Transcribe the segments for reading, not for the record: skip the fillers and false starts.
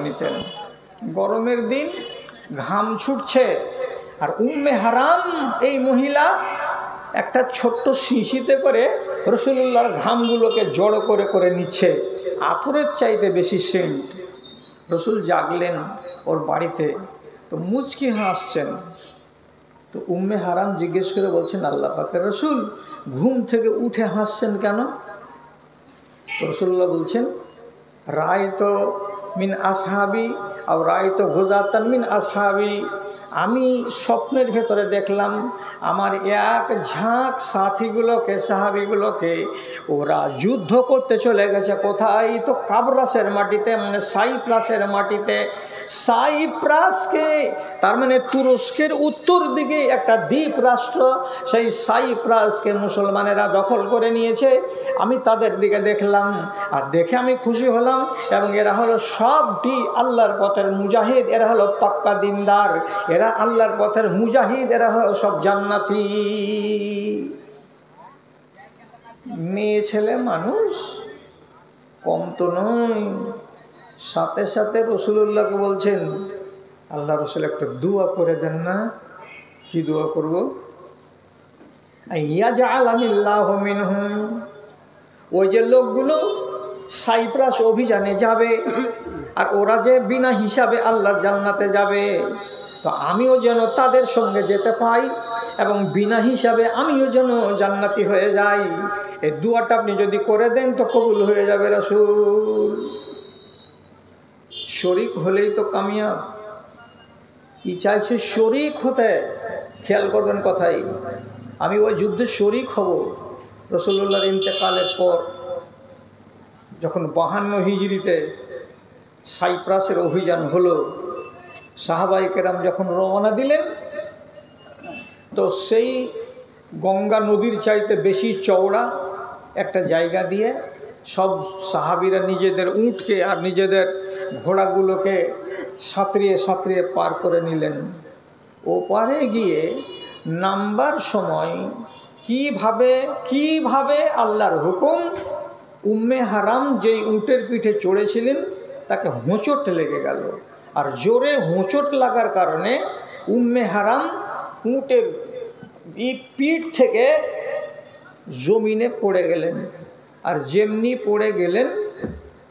নিতেন। গরমের দিন ঘাম ছুটছে, আর উম্মে হারাম এই মহিলা একটা ছোট্ট শিশিতে করে রসুলুল্লাহর ঘামগুলোকে জড়ো করে করে নিচ্ছে, আতরের চাইতে বেশি সেন্ট। রসুল জাগলেন ওর বাড়িতে, তো মুচকি হাসছেন। তো উম্মে হারাম জিজ্ঞেস করে বলছেন, আল্লাহ পাকের রসুল, ঘুম থেকে উঠে হাসছেন কেন? রসুল্লাহ বলছেন, রায় তো মিন আসহাবি আর রায় তো গোজাতান মিন আসহাবি। আমি স্বপ্নের ভেতরে দেখলাম আমার এক ঝাঁক সাথীগুলোকে, সাহাবিগুলোকে, ওরা যুদ্ধ করতে চলে গেছে কোথায়? তো কাবরাসের মাটিতে, মানে সাইপ্রাসের মাটিতে। সাইপ্রাসকে, তার মানে তুরস্কের উত্তর দিকে একটা দ্বীপ রাষ্ট্র, সেই সাইপ্রাসকে মুসলমানেরা দখল করে নিয়েছে। আমি তাদের দিকে দেখলাম, আর দেখে আমি খুশি হলাম। এবং এরা হলো সবটি আল্লাহর পথের মুজাহিদ, এরা হলো পাক্কা দিনদার, এরা আল্লাহর পথের মুজাহিদ, এরা হলো সব জান্নাতি। মেয়ে ছেলে মানুষ কম তো নয়। সাথে সাথে রসুলুল্লাহকে বলছেন, আল্লাহ রসুল একটা দোয়া করে দেন না। কি দোয়া করব? ইয়াজআলানিল্লাহু মিনহুম। ওই যে লোকগুলো সাইপ্রাস অভিযানে যাবে, আর ওরা যে বিনা হিসাবে আল্লাহর জান্নাতে যাবে, তো আমিও যেন তাদের সঙ্গে যেতে পাই, এবং বিনা হিসাবে আমিও যেন জান্নাতি হয়ে যাই। এই দুয়াটা আপনি যদি করে দেন তো কবুল হয়ে যাবে রাসূল। শরীক হলেই তো কামিয়াব। কি চাইছে? শরীক হতে। খেয়াল করবেন কথাই, আমি ওই যুদ্ধে শরীক হব। রাসূলুল্লাহর ইন্তেকালের পর যখন 52 হিজরিতে সাইপ্রাসের অভিযান হলো, সাহাবায়ে কেরাম যখন রওনা দিলেন, তো সেই গঙ্গা নদীর চাইতে বেশি চওড়া একটা জায়গা দিয়ে সব সাহাবীরা নিজেদের উটকে আর নিজেদের ঘোড়াগুলোকে সাঁতরিয়ে সাঁতরিয়ে পার করে নিলেন। ও পারে গিয়ে নামবার সময় কিভাবে আল্লাহর হুকুম, উম্মে হারাম যেই উটের পিঠে চড়েছিলেন তাকে হোঁচট লেগে গেল, আর জোরে হোঁচট লাগার কারণে উম্মে হারাম উটের পিঠ থেকে জমিনে পড়ে গেলেন। আর যেমনি পড়ে গেলেন,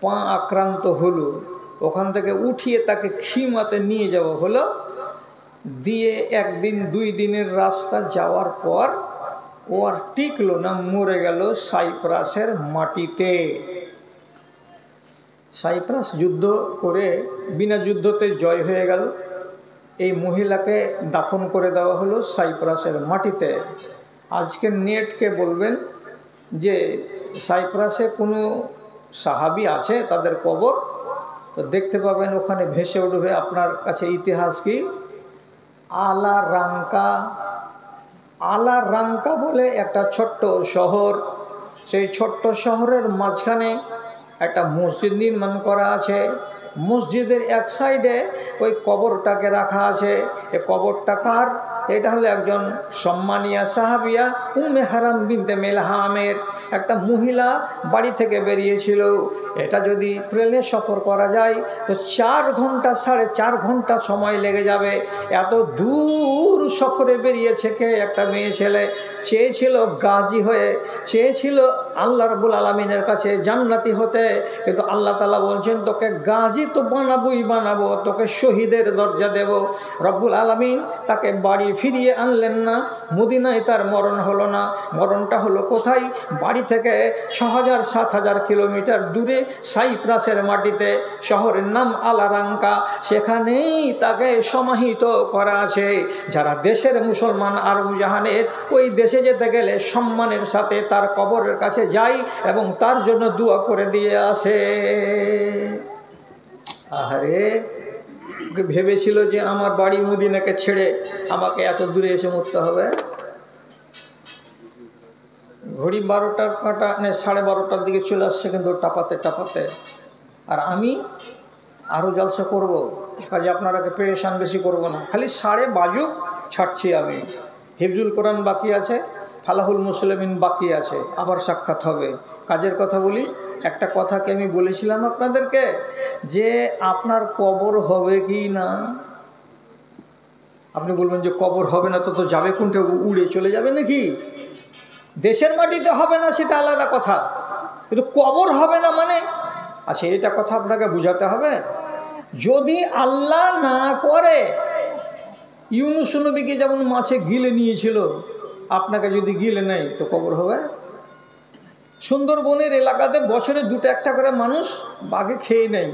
পা আক্রান্ত হলো। ওখান থেকে উঠিয়ে তাকে খিমাতে নিয়ে যাওয়া হলো। দিয়ে 1 দিন 2 দিনের রাস্তা যাওয়ার পর ও আর টিকলো না, মরে গেল সাইপ্রাসের মাটিতে। সাইপ্রাস যুদ্ধ করে বিনা যুদ্ধতে জয় হয়ে গেল। এই মহিলাকে দাফন করে দেওয়া হলো সাইপ্রাসের মাটিতে। আজকে নেটকে বলবেন যে সাইপ্রাসে কোনো সাহাবী আছে তাদের কবর, তো দেখতে পাবেন ওখানে ভেসে উঠবে আপনার কাছে ইতিহাস কি, আলা রাঙ্কা বলে একটা ছোট্ট শহর। সেই ছোট্ট শহরের মাঝখানে একটা মসজিদ নির্মাণ করা আছে। মসজিদের এক সাইডে ওই কবরটাকে রাখা আছে। এই কবরটা কার? এটা হলো একজন সম্মানিয়া সাহাবিয়া উম্মে হারাম বিনতে মিলহামের। একটা মহিলা বাড়ি থেকে বেরিয়েছিল। এটা যদি ট্রেনে সফর করা যায় তো 4 ঘন্টা 4.5 ঘন্টা সময় লেগে যাবে। এত দূর সফরে বেরিয়েছে কে? একটা মেয়ে ছেলে। চেয়েছিল গাজী হয়ে, চেয়েছিল আল্লাহ রাব্বুল আলামিনের কাছে জান্নাতি হতে, কিন্তু আল্লাহ তাআলা বলছেন তোকে গাজী তো বানাবো, তোকে শহীদের দরজা দেব। রব্বুল আলামিন তাকে বাড়ি ফিরিয়ে আনলেন না। মদিনায় তার মরণ হলো না। মরণটা হলো কোথায়? বাড়ি থেকে 6000-7000 কিলোমিটার দূরে সাইপ্রাসের মাটিতে, শহরের নাম আলারাঙ্কা। সেখানেই তাকে সমাহিত করা আছে। যারা দেশের মুসলমান আরব জাহানের, ওই দেশে যেতে গেলে সম্মানের সাথে তার কবরের কাছে যায় এবং তার জন্য দোয়া করে দিয়ে আসে। আহারে, ভেবেছিল যে আমার বাড়ি মদিনাকে ছেড়ে আমাকে এত দূরে এসে মরতে হবে। ঘড়ি 12টার কাঁটা 12:30টার দিকে চলে আসছে, কিন্তু টাপাতে। আর আমি আরও জলসা করব, কাজে আপনারাকে পেরেশান বেশি করব না। খালি 12:30 বাজুক, ছাড়ছি আমি। হিফজুল কোরআন বাকি আছে, ফালাহুল মুসলিমিন বাকি আছে, আবার সাক্ষাৎ হবে। কাজের কথা বলি, একটা কথাকে আমি বলেছিলাম আপনাদেরকে যে আপনার কবর হবে কি না। আপনি বলবেন যে কবর হবে না তো যাবে কোনটা, উড়ে চলে যাবে নাকি? দেশের মাটিতে হবে না সেটা আলাদা কথা, কিন্তু কবর হবে না মানে, আচ্ছা এটা কথা আপনাকে বুঝাতে হবে। যদি আল্লাহ না করে, ইউনূস নবীকে যেমন মাছে গিলে নিয়েছিল, আপনাকে যদি গিলে নেয় তো কবর হবে। সুন্দরবনের এলাকাতে বছরে দুটো একটা করে মানুষ বাঘে খেয়ে নেয়,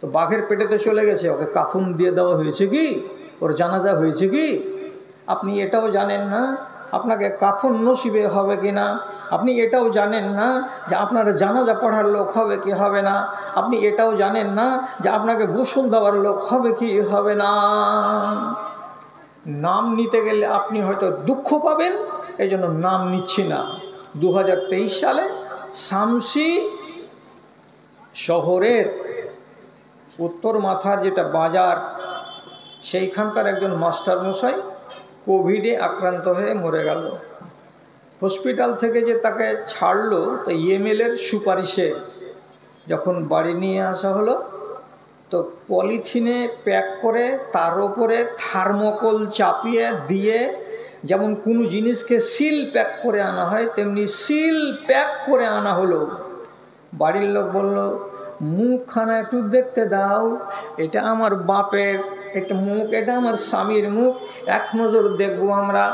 তো বাঘের পেটেতে চলে গেছে, ওকে কাফন দিয়ে দেওয়া হয়েছে কি, ওর জানাজা হয়েছে কি? আপনি এটাও জানেন না আপনাকে কাফন নসিবে হবে কি না। আপনি এটাও জানেন না যে আপনার জানাজা পড়ার লোক হবে কি হবে না। আপনি এটাও জানেন না যে আপনাকে গোসল দেওয়ার লোক হবে কি হবে না। নাম নিতে গেলে আপনি হয়তো দুঃখ পাবেন, এই জন্য নাম নিচ্ছি না। 2023 সালে শামসি শহরের উত্তর মাথার যেটা বাজার, সেইখানকার একজন মাস্টার মশাই কোভিডে আক্রান্ত হয়ে মরে গেল। হসপিটাল থেকে যে তাকে ছাড়লো, তো ইএমএলের সুপারিশে যখন বাড়ি নিয়ে আসা হলো, তো পলিথিনে প্যাক করে তার উপরে থার্মোকল চাপিয়ে দিয়ে, যেমন কোনো জিনিসকে সিল প্যাক করে আনা হয় তেমনি সিল প্যাক করে আনা হলো। বাড়ির লোক বলল, মুখখানা একটু দেখতে দাও, এটা আমার বাপের একটা মুখ, এটা আমার স্বামীর মুখ, এক নজর দেখবো আমরা।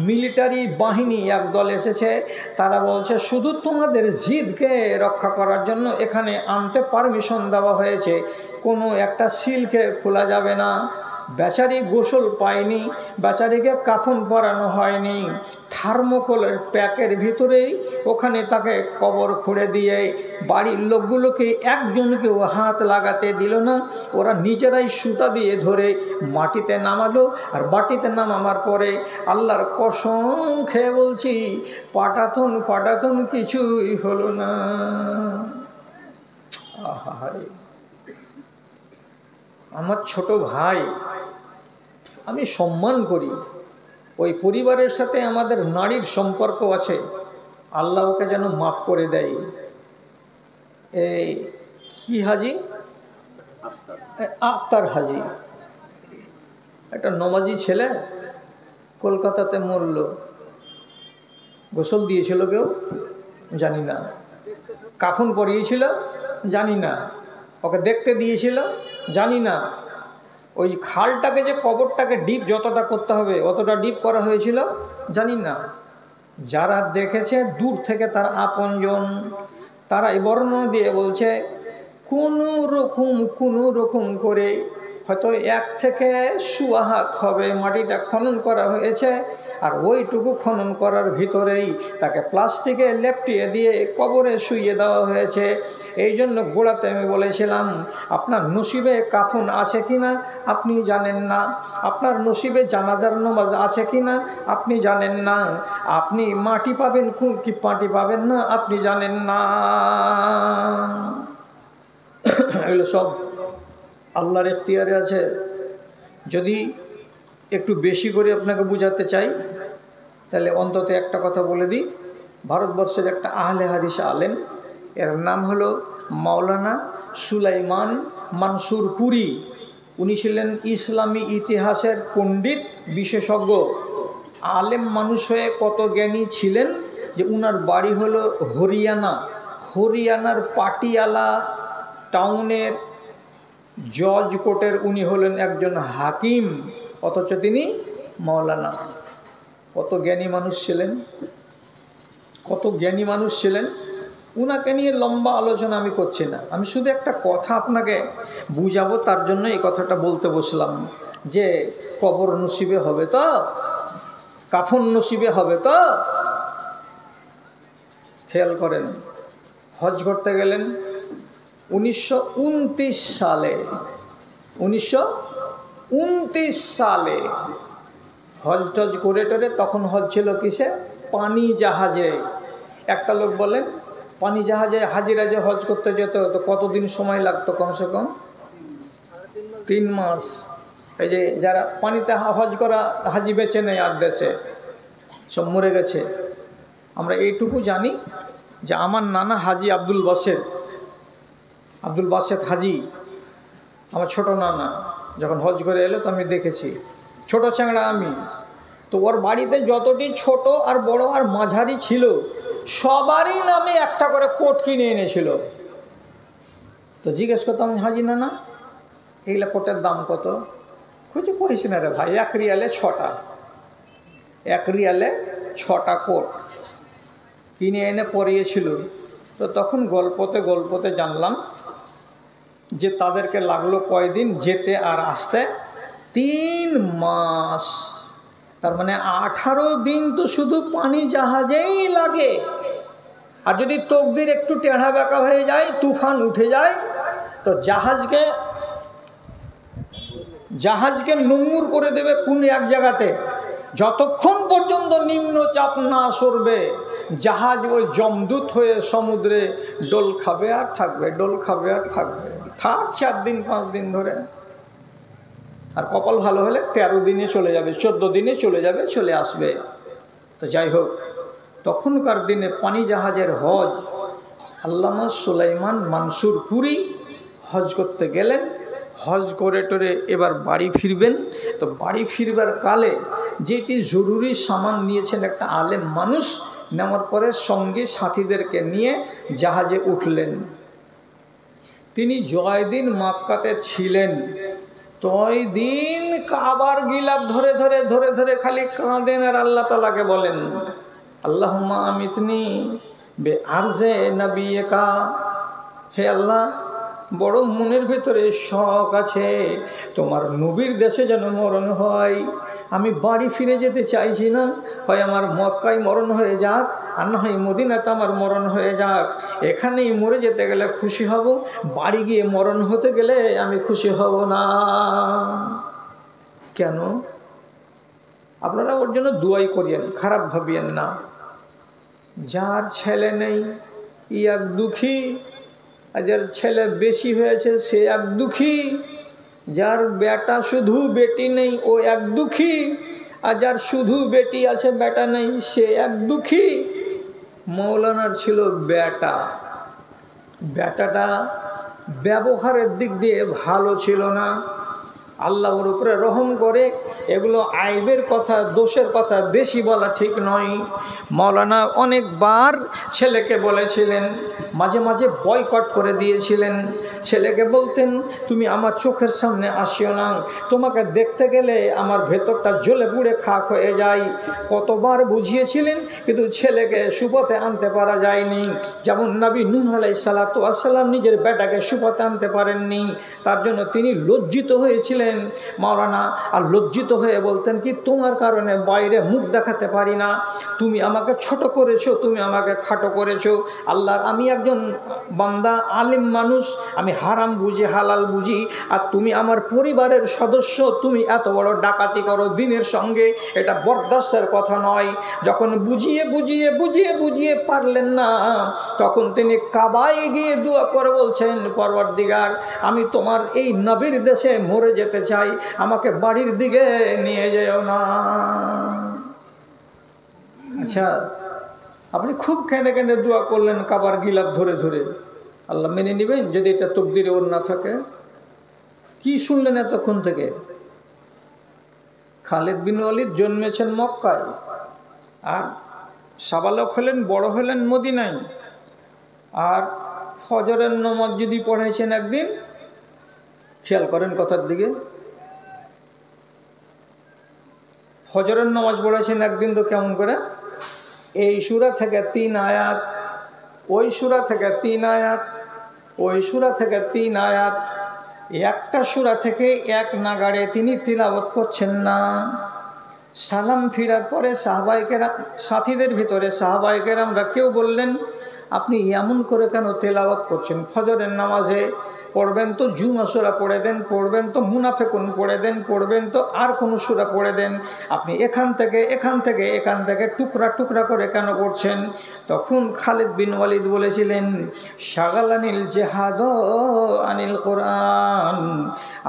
মিলিটারি বাহিনী একদল এসেছে, তারা বলছে শুধু তোমাদের জিদকে রক্ষা করার জন্য এখানে আনতে পারমিশন দেওয়া হয়েছে, কোনো একটা সিলকে খোলা যাবে না। বেচারি গোসল পায়নি, বেচারিকে কাফন পরানো হয়নি, থার্মোকলের প্যাকের ভিতরেই ওখানে তাকে কবর খুঁড়ে দিয়ে বাড়ির লোকগুলোকে একজনকেও হাত লাগাতে দিল না। ওরা নিজেরাই সুতা দিয়ে ধরে মাটিতে নামালো, আর মাটিতে নামাবার পরে আল্লাহর কসম খেয়ে বলছি, পাটাতন কিছুই হলো না। আহারে, আমার ছোট ভাই, আমি সম্মান করি, ওই পরিবারের সাথে আমাদের নারীর সম্পর্ক আছে, আল্লাহ ওকে যেন মাফ করে দেয়। এই কি হাজি, আক্তার হাজি, একটা নমাজি ছেলে, কলকাতাতে মরল। গোসল দিয়েছিল কেউ জানি না, কাফন পরিয়েছিল জানি না, ওকে দেখতে দিয়েছিল জানি না, ওই খালটাকে যে কবরটাকে ডিপ যতটা করতে হবে অতটা ডিপ করা হয়েছিল জানি না। যারা দেখেছে দূর থেকে তার আপনজন, তারা এই বর্ণনা দিয়ে বলছে কোনো রকম করে হয়তো 1 থেকে 1.25 হাত হবে মাটিটা খনন করা হয়েছে, আর ওইটুকু খনন করার ভিতরেই তাকে প্লাস্টিকে লেপটিয়ে দিয়ে কবরে শুইয়ে দেওয়া হয়েছে। এই জন্য গোড়াতে আমি বলেছিলাম, আপনার নসিবে কাফন আছে কি না আপনি জানেন না, আপনার নসিবে জানাজার নামাজ আছে কি না আপনি জানেন না, আপনি মাটি পাবেন কি মাটি পাবেন না আপনি জানেন না। এগুলো সব আল্লাহর এখতিয়ারে আছে। যদি একটু বেশি করে আপনাকে বুঝাতে চাই, তাহলে অন্তত একটা কথা বলে দিই। ভারতবর্ষের একটা আহলে হাদিস আলেম, এর নাম হলো মাওলানা সুলাইমান মানসুর পুরী। উনি ছিলেন ইসলামী ইতিহাসের পণ্ডিত বিশেষজ্ঞ, আলেম মানুষ হয়ে কত জ্ঞানী ছিলেন যে উনার বাড়ি হলো হরিয়ানার পাটিয়ালা টাউনের জজ কোর্টের উনি হলেন একজন হাকিম, অথচ তিনি মাওলানা। কত জ্ঞানী মানুষ ছিলেন, উনাকে নিয়ে লম্বা আলোচনা আমি করছি না, আমি শুধু একটা কথা আপনাকে বুঝাবো, তার জন্য এই কথাটা বলতে বসলাম যে কবর নসিবে হবে তো, কাফন নসিবে হবে তো। খেয়াল করেন, হজ করতে গেলেন 1929 সালে হজ টজ করে টরে, তখন হজ ছিল কিসে, পানি জাহাজে। একটা লোক বলেন পানি জাহাজে হাজিরা যে হজ করতে যেত তো কতদিন সময় লাগতো, কমসে কম 3 মাস। এই যে যারা পানিতে হজ করা হাজি বেঁচে নেই আর দেশে সব মরে গেছে। আমরা এইটুকু জানি যে আমার নানা হাজি আব্দুল বাসের আব্দুল বাসেত হাজি, আমার ছোট নানা, যখন হজ করে এলো তো আমি দেখেছি, ছোট চ্যাংড়া আমি। তো ওর বাড়িতে যতটি ছোট আর বড় আর মাঝারি ছিল সবারই নামে একটা করে কোট কিনে এনেছিল। তো জিজ্ঞেস করতাম, হাজি নানা এইগুলা কোটের দাম কত? খুঁজে করিস না রে ভাই, 1 রিয়ালে 6টা, 1 রিয়ালে 6টা কোট কিনে এনে পরিয়েছিল। তো তখন গল্পতে গল্পতে জানলাম যে তাদেরকে লাগলো কয়দিন যেতে আর আসতে? 3 মাস। তার মানে 18 দিন তো শুধু পানি জাহাজেই লাগে। আর যদি তকদির একটু টেढ़ा বেঁকা হয়ে যায়, তুফান উঠে যায়, তো জাহাজকে নোঙর করে দেবে কোন এক জায়গাতে। যতক্ষণ পর্যন্ত নিম্নচাপ না সরবে জাহাজ ওই জমদূত হয়ে সমুদ্রে ডোল খাবে আর থাকবে, ডোল খাবে আর থাকবে, থাক 4 দিন 5 দিন ধরে। আর কপাল ভালো হলে 13 দিনে চলে যাবে, 14 দিনে চলে যাবে, চলে আসবে। তো যাই হোক, তখনকার দিনে পানি জাহাজের হজ আল্লামা সুলাইমান মানসুর পুরি হজ করতে গেলেন। হজ করে টরে এবার বাড়ি ফিরবেন। তো বাড়ি ফিরবার কালে যেটি জরুরি সামান নিয়েছেন একটা আলেম মানুষ, নেওয়ার পরে সঙ্গে সাথীদেরকে নিয়ে জাহাজে উঠলেন। তিনি জয়দিন মক্কাতে ছিলেন, তয় দিন কাবার গিলাফ ধরে ধরে ধরে ধরে খালি কাঁদেন আর আল্লাহ তাআলাকে বলেন, আল্লাহুম্মা আমিতনি বে আরজে নবিয়কা। হে আল্লাহ, বড় মনের ভেতরে শখ আছে তোমার নবীর দেশে যেন মরণ হয়। আমি বাড়ি ফিরে যেতে চাইছি না, হয় আমার মক্কায় মরণ হয়ে যাক, আর না হয় মদিনাতে আমার মরণ হয়ে যাক। এখানেই মরে যেতে গেলে খুশি হব, বাড়ি গিয়ে মরণ হতে গেলে আমি খুশি হব না। কেন? আপনারা ওর জন্য দুয়াই করিয়েন, খারাপ ভাবিয়েন না। যার ছেলে নেই ই এক দুঃখী, আর যার ছেলে বেশি হয়েছে সে এক দুঃখী, যার বেটা শুধু বেটি নেই ও এক দুঃখী, আর যার শুধু বেটি আছে বেটা নেই সে এক দুঃখী। মৌলানার ছিল বেটা, বেটাটা ব্যবহারের দিক দিয়ে ভালো ছিল না। আল্লাহর উপরে রহম করে এগুলো আইবের কথা, দোষের কথা বেশি বলা ঠিক নয়। মৌলানা অনেকবার ছেলেকে বলেছিলেন, মাঝে মাঝে বয়কট করে দিয়েছিলেন। ছেলেকে বলতেন, তুমি আমার চোখের সামনে আসিও না, তোমাকে দেখতে গেলে আমার ভেতরটা জ্বলে পুড়ে খাক হয়ে যায়। কতবার বুঝিয়েছিলেন, কিন্তু ছেলেকে সুপথে আনতে পারা যায়নি। যেমন নবী নূহ আলাইহিস সালাতু ওয়াস সালাম নিজের বেটাকে সুপথে আনতে পারেননি, তার জন্য তিনি লজ্জিত হয়েছিলেন মাওলানা। আর লজ্জিত হয়ে বলতেন কি, তোমার কারণে বাইরে মুখ দেখাতে পারি না, তুমি আমাকে ছোট করেছো, তুমি আমাকে খাটো করেছো। আল্লাহর আমি একজন বান্দা, আলিম মানুষ, আমি হারাম বুঝি হালাল বুঝি, আর তুমি আমার পরিবারের সদস্য, তুমি এত বড় ডাকাতি করো দিনের সঙ্গে, এটা বরদাস্তের কথা নয়। যখন বুঝিয়ে বুঝিয়ে বুঝিয়ে বুঝিয়ে পারলেন না, তখন তিনি কাবায় গিয়ে দোয়া করে বলছেন, পরওয়ারদিগার, আমি তোমার এই নবীর দেশে মরে যেতে চাই, আমাকে বাড়ির দিকে নিয়ে যেও না। আচ্ছা, আপনি খুব কেঁদে কেঁদে দোয়া করলেন কাবার গিলাফ ধরে ধরে, আল্লাহ মেনে নেবেন যদি এটা তকদিরে ওর না থাকে? কি শুনলেন এতক্ষণ থেকে? খালিদ বিন ওয়ালিদ জন্মেছেন মক্কায়, আর সাবালক হলেন, বড় হলেন মদিনায়, আর ফজরের নামাজ যদি পড়েছেন একদিন, খেয়াল করেন কথার দিকে, ফজরের নামাজ পড়েছেন একদিন তো কেমন করে? এই সূরা থেকে 3 আয়াত, ওই সূরা থেকে 3 আয়াত, ওই সূরা থেকে 3 আয়াত, একটা সূরা থেকে এক নাগাড়ে তিনি তিলাওয়াত করছেন না। সালাম ফিরার পরে সাথীদের ভিতরে সাহাবায়ে কেরামরা কেউ বললেন, আপনি এমন করে কেন তেলাওয়াত করছেন? ফজরের নামাজে পড়বেন তো জুমা সূরা পড়ে দেন, পড়বেন তো মুনাফিকুন পড়ে দেন, পড়বেন তো আর কোনো সূরা পড়ে দেন, আপনি এখান থেকে এখান থেকে এখান থেকে টুকরা টুকরা করে কেন পড়ছেন? তখন খালিদ বিন ওয়ালিদ বলেছিলেন, শাগালানিল জিহাদ আনিল কোরআন,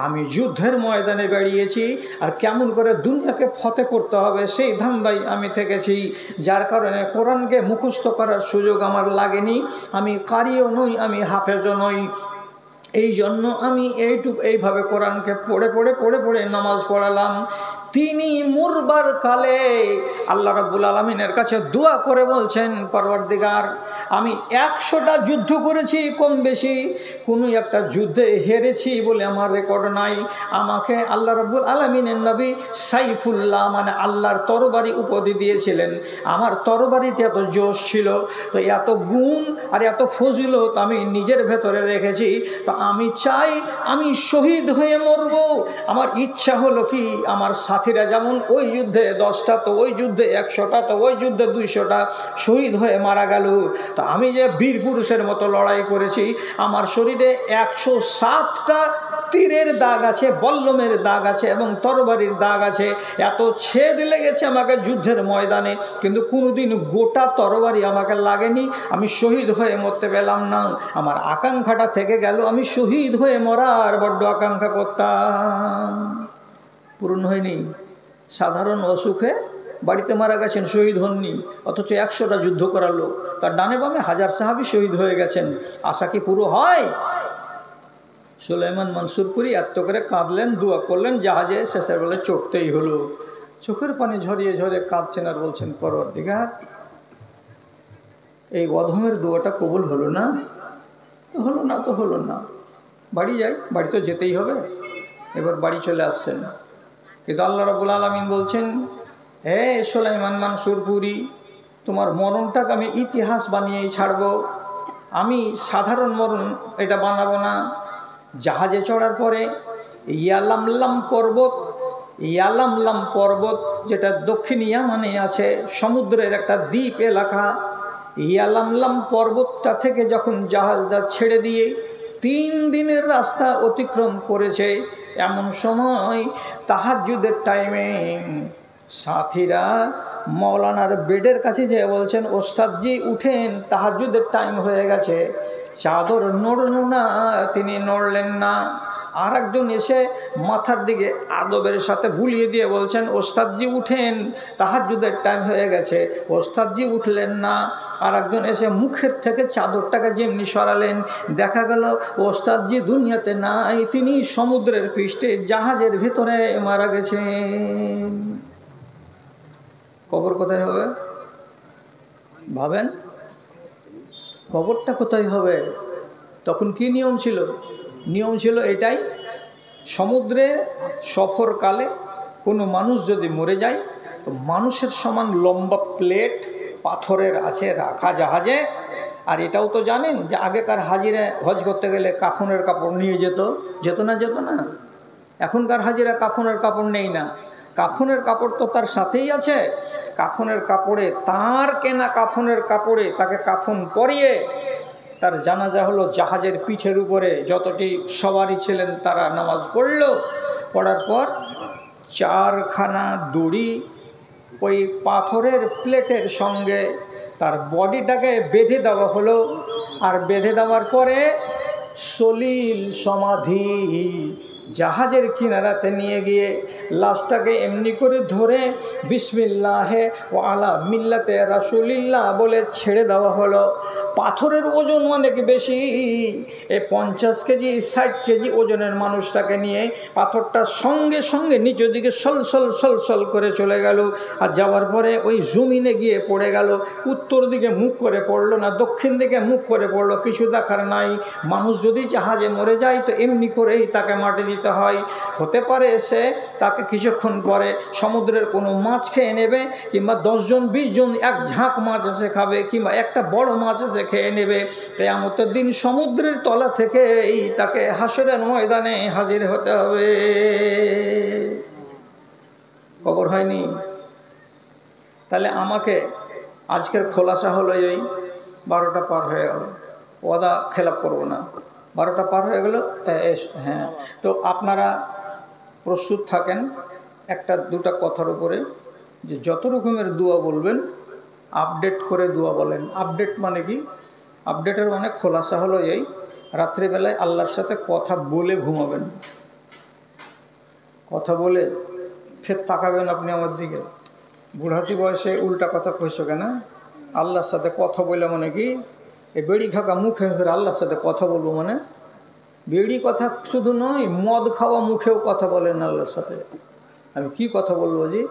আমি যুদ্ধের ময়দানে বেরিয়েছি আর কেমন করে দুনিয়াকে ফতে করতে হবে সেই ধান্দায় আমি থেকেছি, যার কারণে কোরআনকে মুখস্থ করার সুযোগ আমার লাগেনি। আমি কারিও নই, আমি হাফেজও নই। এই জন্য আমি এইভাবে কোরআনকে পড়ে পড়ে পড়ে পড়ে নামাজ পড়ালাম। তিনি মরবার কালে আল্লাহ রাব্বুল আলামিনের কাছে দোয়া করে বলছেন, পরওয়ারদিগার, আমি 100টা যুদ্ধ করেছি, কম বেশি কোনো একটা যুদ্ধে হেরেছি বলে আমার রেকর্ড নাই। আমাকে আল্লাহ রাব্বুল আলামিনের নবী সাইফুল্লাহ মানে আল্লাহর তরবারি উপাধি দিয়েছিলেন। আমার তরবারিতে এত জোশ ছিল, তো এত গুণ আর এত ফজিলত আমি নিজের ভেতরে রেখেছি। তো আমি চাই আমি শহীদ হয়ে মরব। আমার ইচ্ছা হলো কি, আমার সাথীরা যেমন ওই যুদ্ধে 10টা, তো ওই যুদ্ধে 100টা, তো ওই যুদ্ধে 200টা শহীদ হয়ে মারা গেল। তো আমি যে বীর পুরুষের মতো লড়াই করেছি, আমার শরীরে 107টা তীরের দাগ আছে, বল্লমের দাগ আছে এবং তরবারির দাগ আছে। এত ছেদ লেগেছে আমাকে যুদ্ধের ময়দানে, কিন্তু কোনোদিন গোটা তরবারি আমাকে লাগেনি। আমি শহীদ হয়ে মরতে পেলাম না। আমার আকাঙ্ক্ষাটা থেকে গেল, আমি শহীদ হয়ে মরার বড্ড আকাঙ্ক্ষা করতাম, পূরণ হয়নি। সাধারণ অসুখে বাড়িতে মারা গেছেন, শহীদ হননি, অথচ 100টা যুদ্ধ করার লোক, তার ডানে বামে 1000 সাহাবী শহীদ হয়ে গেছেন। আশা কি পুরো হয়? সুলাইমান মনসুরপুরি এত করে কাঁদলেন, দোয়া করলেন, জাহাজে শেষের বেলায় চড়তেই হলো। চোখের পানি ঝরিয়ে ঝরিয়ে কাঁদছেন আর বলছেন, পরওয়ারদিগার, এই অধমের দোয়াটা কবুল হলো না, হলো না তো হলো না, বাড়ি যাই, বাড়ি তো যেতেই হবে। এবার বাড়ি চলে আসছেন, কিন্তু আল্লাহ রাব্বুল আলামিন বলছেন, হে সুলাইমান মনসুরপুরি, তোমার মরণটাকে আমি ইতিহাস বানিয়েই ছাড়ব। আমি সাধারণ মরণ এটা বানাবো না। জাহাজে চড়ার পরে ইয়ালামলাম পর্বত যেটা দক্ষিণ ইয়ামানে আছে, সমুদ্রের একটা দ্বীপ এলাকা, ইয়ালামলাম পর্বতটা থেকে যখন জাহাজটা ছেড়ে দিয়ে 3 দিনের রাস্তা অতিক্রম করেছে, এমন সময় তাহাজ্জুদের টাইমে সাথীরা মৌলানার বেডের কাছে যেয়ে বলছেন, ওস্তাদজি উঠেন, তাহাজ্জুদের টাইম হয়ে গেছে। চাদর নড়ল না, তিনি নড়লেন না। আর একজন এসে মাথার দিকে আদবের সাথে বুলিয়ে দিয়ে বলছেন, ওস্তাদজি উঠেন, তাহাজ্জুদের টাইম হয়ে গেছে। ওস্তাদজি উঠলেন না। আর একজন এসে মুখের থেকে চাদরটাকে যেমনি সরালেন, দেখা গেল ওস্তাদজি দুনিয়াতে নাই, তিনি সমুদ্রের পৃষ্ঠে জাহাজের ভিতরে মারা গেছেন। কবর কোথায় হবে ভাবেন? কবরটা কোথায় হবে? তখন কি নিয়ম ছিল? নিয়ম ছিল এটাই, সমুদ্রে সফরকালে কোনো মানুষ যদি মরে যায়, তো মানুষের সমান লম্বা প্লেট পাথরের আছে রাখা জাহাজে। আর এটাও তো জানেন যে আগেকার হাজিরা হজ করতে গেলে কাফনের কাপড় নিয়ে যেত না। এখনকার হাজিরা কাফনের কাপড় নেই না, কাফনের কাপড় তো তার সাথেই আছে। কাফনের কাপড়ে, তার কেনা কাফনের কাপড়ে তাকে কাফন পরিয়ে তার জানাজা হলো জাহাজের পিঠের উপরে। যতটি সবারই ছিলেন তারা নামাজ পড়ল, পড়ার পর 4খানা দড়ি ওই পাথরের প্লেটের সঙ্গে তার বডিটাকে বেঁধে দেওয়া হলো। আর বেঁধে দেওয়ার পরে সলিল সমাধি জাহাজের কিনারাতে নিয়ে গিয়ে লাশটাকে এমনি করে ধরে বিসমিল্লাহে ও আলা মিল্লাতে রাসূলিল্লাহ বলে ছেড়ে দেওয়া হলো। পাথরের ওজন অনেক বেশি, এই 50 কেজি 60 কেজি ওজনের মানুষটাকে নিয়ে পাথরটা সঙ্গে সঙ্গে নিচের দিকে সল করে চলে গেল। আর যাওয়ার পরে ওই জমিনে গিয়ে পড়ে গেল। উত্তর দিকে মুখ করে পড়লো না, দক্ষিণ দিকে মুখ করে পড়লো, কিছু দেখার নাই। মানুষ যদি জাহাজে মরে যায় তো এমনি করেই তাকে মাটি দিতে হয়। হতে পারে সে তাকে কিছুক্ষণ পরে সমুদ্রের কোনো মাছ খেয়ে নেবে, কিংবা 10 জন 20 জন এক ঝাঁক মাছ এসে খাবে, কিংবা একটা বড় মাছ এসে খেয়ে নেবে। কিয়ামতের দিন সমুদ্রের তলা থেকে তাকে হাসরের ময়দানে হাজির হতে হবে। খবর হয়নি? তাহলে আমাকে আজকের খোলাসা হলো এই 12টা পার হয়ে গেল, ওয়াদা খেলাপ করব না। 12টা পার হয়ে গেল। হ্যাঁ, তো আপনারা প্রস্তুত থাকেন 1-2টা কথার উপরে, যে যত রকমের দোয়া বলবেন আপডেট করে দোয়া বলেন। আপডেট মানে কি? আপডেটের অনেক খোলাসা হলো এই, রাত্রিবেলায় আল্লাহর সাথে কথা বলে ঘুমাবেন। কথা বলে ফের তাকাবেন আপনি আমার দিকে, বুড়াতি বয়সে উল্টা কথা কইছো কেন? আল্লাহর সাথে কথা বলে মানে কি? এই বেড়ি খাকা মুখে ফের আল্লাহর সাথে কথা বলবো মানে বিড়ি কথা শুধু নয়, মদ খাওয়া মুখেও কথা বলেন আল্লাহর সাথে। আমি কি কথা বলবো জি?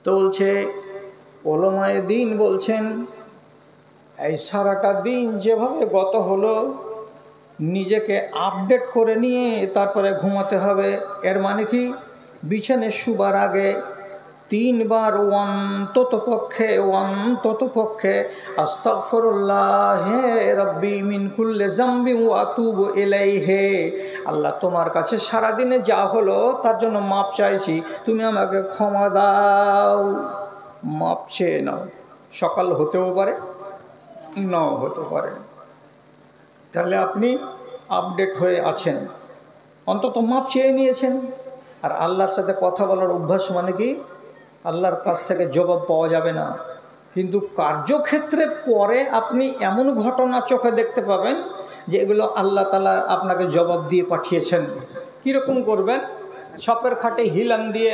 তো বলছে ওলামায়ে দ্বীন বলছেন এই সারাটা দিন যেভাবে গত হলো নিজেকে আপডেট করে নিয়ে তারপরে ঘুমাতে হবে। এর মানে কি, বিছানায় শুবার আগে 3 বার অন্তত পক্ষে আস্তাগফিরুল্লাহ রাব্বি মিন কুল্লি যামবি ওয়া আতুবু ইলাইহি, আল্লাহ তোমার কাছে সারাদিনে যা হলো তার জন্য মাপ চাইছি, তুমি আমাকে ক্ষমা দাও। মাপ চেয়ে নাও। সকাল হতেও পারে, নাও হতে পারে। তাহলে আপনি আপডেট হয়ে আছেন, অন্তত মাপ চেয়ে নিয়েছেন। আর আল্লাহর সাথে কথা বলার অভ্যাস মানে কি, আল্লাহর কাছ থেকে জবাব পাওয়া যাবে না, কিন্তু কার্যক্ষেত্রে পরে আপনি এমন ঘটনা চোখে দেখতে পাবেন যে এগুলো আল্লাহ তাআলা আপনাকে জবাব দিয়ে পাঠিয়েছেন। কীরকম করবেন? সপের খাটে হিলান দিয়ে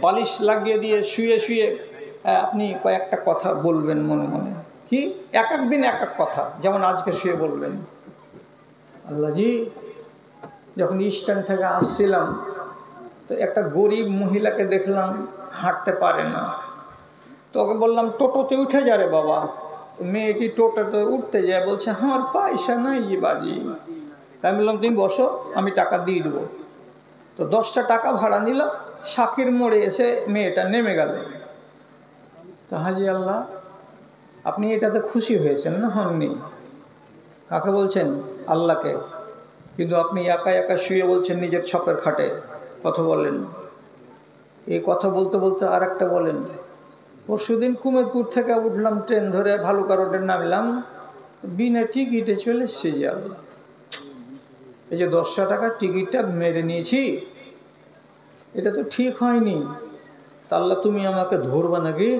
বালিশ লাগিয়ে দিয়ে শুয়ে শুয়ে আপনি কয়েকটা কথা বলবেন মনে মনে। কি? এক এক দিন এক এক কথা। যেমন আজকে শুয়ে বলবেন, আল্লাহজি যখন স্ট্যান্ড থেকে আসছিলাম তো একটা গরিব মহিলাকে দেখলাম, হাঁটতে পারে না, তো ওকে বললাম টোটোতে উঠে যা রে বাবা। মেয়েটি টোটোতে উঠতে যায়, বলছে আমার পয়সা নাই যে বাজি। তাই আমি বললাম তুমি বসো, আমি টাকা দিয়ে দেবো। তো 10টা টাকা ভাড়া নিল। শাকির মোড়ে এসে মেয়েটা নেমে গেল। তো হাজি আল্লাহ, আপনি এটাতে খুশি হয়েছেন না? হননি। কাকে বলছেন? আল্লাহকে। কিন্তু আপনি একা একা শুয়ে বলছেন নিজের ছপের খাটে কথা বলেন। এই কথা বলতে বলতে আর একটা বলেন, পরশুদিন কুমেরপুর থেকে উঠলাম, ট্রেন ধরে ভালুকা রোডে নামলাম, বিনা টিকিটে চলে এসেছি। যে আল্লাহ, এই যে 10টা টাকার টিকিটটা মেরে নিয়েছি, এটা তো ঠিক হয়নি। তা আল্লাহ তুমি আমাকে ধরবা নাকি?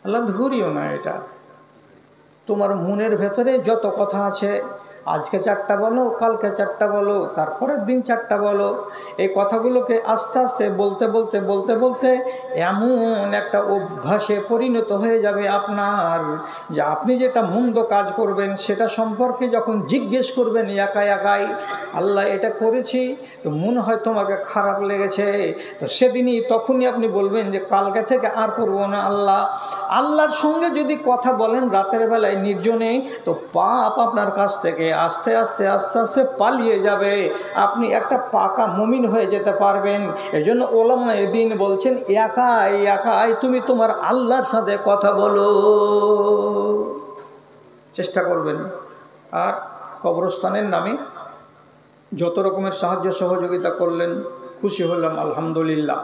আল্লাহ ধরিও না। এটা তোমার মনের ভেতরে যত কথা আছে, আজকে 4টা বলো, কালকে 4টা বলো, তারপরের দিন 4টা বলো, এই কথাগুলোকে আস্তে আস্তে বলতে বলতে বলতে বলতে এমন একটা অভ্যাসে পরিণত হয়ে যাবে আপনার, যে আপনি যেটা মন্দ কাজ করবেন সেটা সম্পর্কে যখন জিজ্ঞেস করবেন একাই একাই, আল্লাহ এটা করেছি তো মনে হয় তোমাকে খারাপ লেগেছে, তো সেদিনই তখনই আপনি বলবেন যে কালকে থেকে আর করবো না। আল্লাহর সঙ্গে যদি কথা বলেন রাতের বেলায় নির্জনে, তো পাপ আপনার কাছ থেকে আস্তে আস্তে আস্তে আস্তে পালিয়ে যাবে, আপনি একটা পাকা মুমিন হয়ে যেতে পারবেন। এজন্য ওলামায়ে দ্বীন বলছেন একাই একাই তুমি তোমার আল্লাহর সাথে কথা বলো, চেষ্টা করবেন। আর কবরস্থানের নামে যত রকমের সাহায্য সহযোগিতা করলেন, খুশি হলাম আলহামদুলিল্লাহ।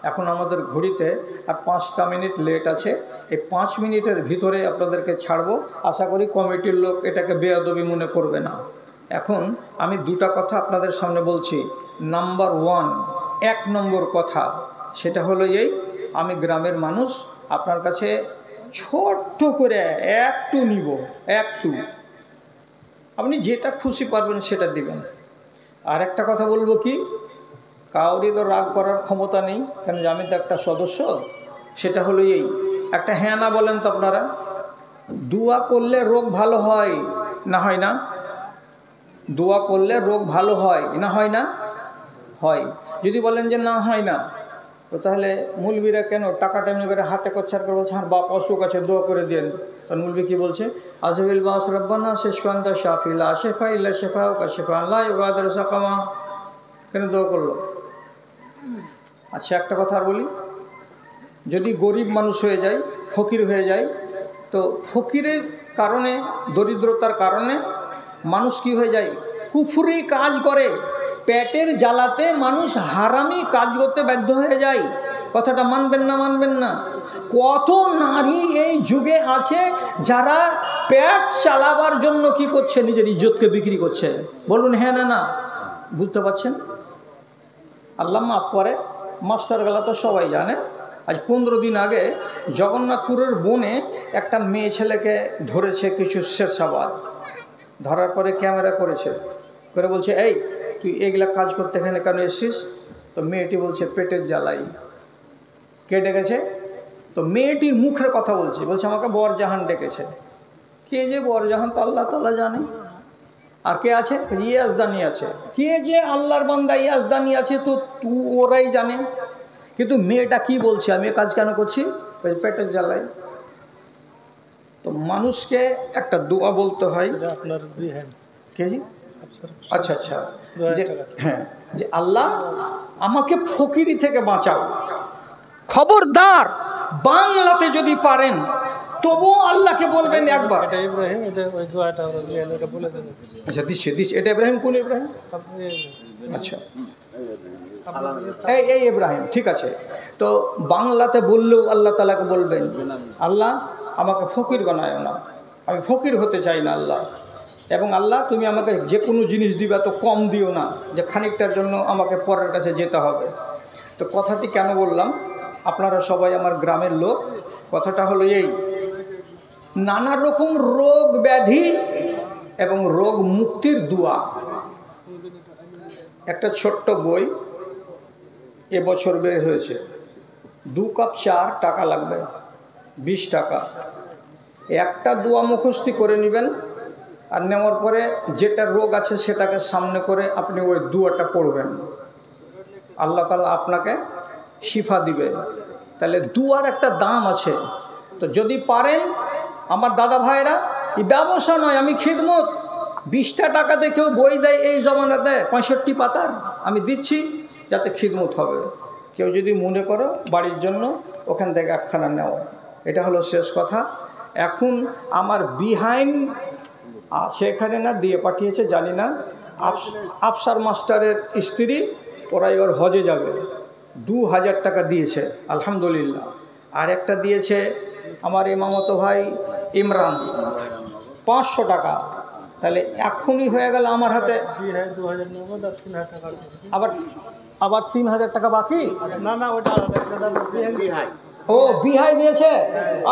এখন আমাদের ঘড়িতে আর 5টা মিনিট লেট আছে। এই 5 মিনিটের ভিতরে আপনাদেরকে ছাড়বো। আশা করি কমিটির লোক এটাকে বেয়াদবি মনে করবে না। এখন আমি 2টা কথা আপনাদের সামনে বলছি। নাম্বার 1, 1 নম্বর কথা, সেটা হলো এই, আমি গ্রামের মানুষ, আপনার কাছে ছোট্ট করে একটু নিব, একটু, আপনি যেটা খুশি পারবেন সেটা দিবেন। আর একটা কথা বলবো কি, কাউরি তো রাগ করার ক্ষমতা নেই, কেন যে আমি তো একটা সদস্য। সেটা হলো এই, একটা হ্যাঁ না বলেন তো আপনারা। দোয়া করলে রোগ ভালো হয় না হয় না? দোয়া করলে রোগ ভালো হয় না হয় না? হয়। যদি বলেন যে না হয় না, তো তাহলে মুলবিরা কেন টাকাটা এমনি করে হাতে করছে আর করে বলছে আর বাপ অসুখ আছে দোয়া করে দেন। তখন মুলবি কী বলছে? আজবিল বাস রব্বানা শেষফান্তা শাফিলা শেফা ইল্লা শেফা ওকা শেফা আল্লাহ ইবাদার সাকামা, কেন দোয়া করলো? আচ্ছা একটা কথা আর বলি, যদি গরিব মানুষ হয়ে যায়, ফকির হয়ে যায়, তো ফকিরের কারণে, দরিদ্রতার কারণে মানুষ কি হয়ে যায়? কুফরি কাজ করে, পেটের জ্বালাতে মানুষ হারামি কাজ করতে বাধ্য হয়ে যায়। কথাটা মানবেন না? মানবেন না? কত নারী এই যুগে আছে যারা পেট চালাবার জন্য কি করছে? নিজের ইজ্জতকে বিক্রি করছে। বলুন হ্যাঁ না না? বুঝতে পারছেন? আল্লাহ মাফ করে, মাস্টার গেলা তো সবাই জানে। আজ 15 দিন আগে জগন্নাথপুরের বনে একটা মেয়ে ছেলেকে ধরেছে কিছু শেরশাবাদ। ধরার পরে ক্যামেরা করেছে, করে বলছে এই তুই এগুলা কাজ করতে এখানে কেন এসছিস? তো মেয়েটি বলছে পেটের জ্বালাই। কে ডেকেছে? তো মেয়েটির মুখের কথা বলছে, বলছে আমাকে বরজাহান ডেকেছে। কে যে বরজাহান তো আল্লাহ তাআলা জানে। আর কে আছে? ইয়াজদানি আছে। কে যে আল্লাহর বান্দা ইয়াজদানি আছে তো ওরাই জানে। কিন্তু মেয়েটা কি বলছে, আমি কাজ কেন করছি? পেটের জ্বালায়। তো মানুষকে একটা দোয়া বলতে হয়। কে জি? আচ্ছা আচ্ছা, হ্যাঁ, যে আল্লাহ আমাকে ফকিরি থেকে বাঁচাও। খবরদার বাংলাতে যদি পারেন তবুও আল্লাহকে বলবেন একবার। আচ্ছা দিচ্ছে দিচ্ছে, এটা ইব্রাহিম। কোন ইব্রাহিম? আচ্ছা এই ইব্রাহিম, ঠিক আছে। তো বাংলাতে বললেও আল্লাহ তাআলাকে বলবেন, আল্লাহ আমাকে ফকির বানায় না, আমি ফকির হতে চাই না আল্লাহ। এবং আল্লাহ তুমি আমাকে যে কোনো জিনিস দিবা তো কম দিও না, যে খানিকটার জন্য আমাকে পরের কাছে যেতে হবে। তো কথাটি কেন বললাম, আপনারা সবাই আমার গ্রামের লোক। কথাটা হলো এই, নানা রকম রোগ ব্যাধি এবং রোগ মুক্তির দোয়া। একটা ছোট্ট বই এবছর বের হয়েছে, 2 কাপ চার টাকা লাগবে, 20 টাকা। একটা দোয়া মুখস্থি করে নেবেন, আর নেওয়ার পরে যেটা রোগ আছে সেটাকে সামনে করে আপনি ওই দোয়াটা পড়বেন, আল্লাহ তাআলা আপনাকে শিফা দিবে। তাহলে দোয়ার একটা দাম আছে। তো যদি পারেন আমার দাদা ভাইরা, এই ব্যবসা নয়, আমি খিদমত। 20টা টাকাতে কেউ বই দেয় এই জমানাতে 65 পাতার, আমি দিচ্ছি যাতে খিদমত হবে। কেউ যদি মনে করো বাড়ির জন্য, ওখান থেকে একখানা নেও। এটা হলো শেষ কথা। এখন আমার বিহাইন্ড সেখানে না দিয়ে পাঠিয়েছে জানি না, আফসার মাস্টারের স্ত্রী, ওরা এবার হজে যাবে, 2000 টাকা দিয়েছে আলহামদুলিল্লাহ। আর একটা দিয়েছে আমার ইমামতো ভাই ইমরান 500 টাকা। তাহলে এখনই হয়ে গেল আমার হাতে। আবার 3000 টাকা বাকি। ও বিহাই দিয়েছে,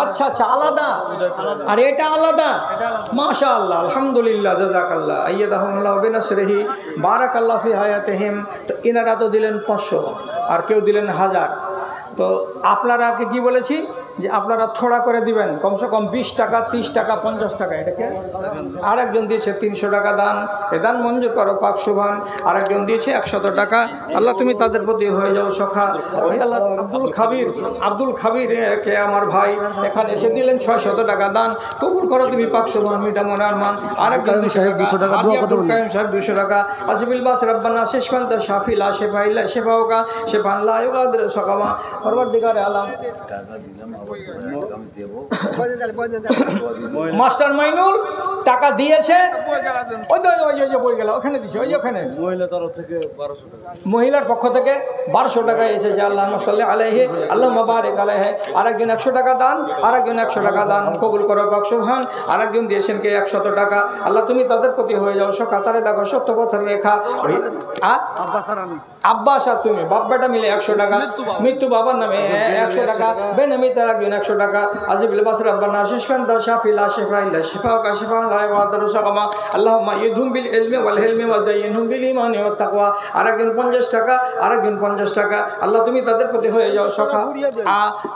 আচ্ছা আচ্ছা, আলাদা। আর এটা আলাদা। মাশাআল্লাহ, আলহামদুলিল্লাহ, জাযাকাল্লাহ, আইয়াদাহুল্লাহু বিনাসরিহি, বারাকাল্লাহু ফি হায়াতিহিম। তো এনারা তো দিলেন 500, আর কেউ দিলেন 1000। তো আপনারাকে কি বলেছি যে আপনারা থোড়া করে দিবেন, কমসে কম 20 টাকা, 30 টাকা, 50 টাকা। এটাকে আরেকজন দিয়েছে 300 টাকা দান, এ দান মঞ্জুর করো পাক সুবহান। আরেকজন দিয়েছে 100 টাকা, আল্লাহ তুমি তাদের প্রতি হয়ে যাও সখা। ওই আল্লাহ আব্দুল খাবির কে আমার ভাই এখানে এসে দিলেন 600 টাকা দান, কবুল করো তুমি পাক সুবহান, মিটা মনে আরমান। আরেকজন সাহেব 200 টাকা দোয়া কত বলেন? কায়েম সাহেব 200 টাকা। আসিফুল বাস রব্বানা শেফান তা শাফি লা শেফা ইল্লা শেফাউকা শেফান লা ইউগাদির সাকামা পরবর্তীকার আলম। মাস্টার মাইনুল টাকা দিয়েছে, বই গেল ওখানে দিচ্ছে, ওই ওখানে মহিলার পক্ষ থেকে 1200 টাকা এসেছে। আল্লাহুম্মা সাল্লি আলাইহি আল্লাহুম্মা বারিক আলাইহি। আরেকজন 100 টাকা দান, আরেকজন 100 টাকা দান, কবুল করো পাক সুবহান। আরেকজন দিয়েছেন কে 100 টাকা, আল্লাহ তুমি তাদের প্রতি হয়ে যাও সখা। তারে দেখো সত্য পথের রেখা। আব্বাস আর তুমি বাপ বেটা মিলে 100 টাকা, মৃত্যু বাবার নামে 100 টাকা, বেনামি তার একজন 100 টাকা। আজিবুল বাস রব্বানা শেফান তা শাফি লা শেফা ইল্লা শেফাউকা শেফান লা ইউগাদিরু সাকামা আল্লাহুম্মা ইদহুম বিল ইলমি ওয়াল হিলমি ওয়া যায়্যিনহুম বিল ঈমানি ওয়াত তাকওয়া। আরেকজন 50 টাকা, আরেকজন 50 টাকা, আল্লাহ তুমি তাদের প্রতি হয়ে যাও সখা।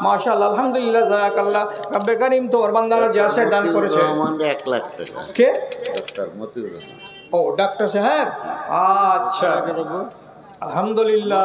মাশাআল্লাহ, আলহামদুলিল্লাহ, জাযাকাল্লাহ। রব্বে কারীম তোমার বান্দারা যে আশায় দান করেছে। 1 লাখ টাকা। কে? ডাক্তার মতিউর রহমান। ও ডাক্তার সাহেব, আচ্ছা, আলহামদুলিল্লাহ।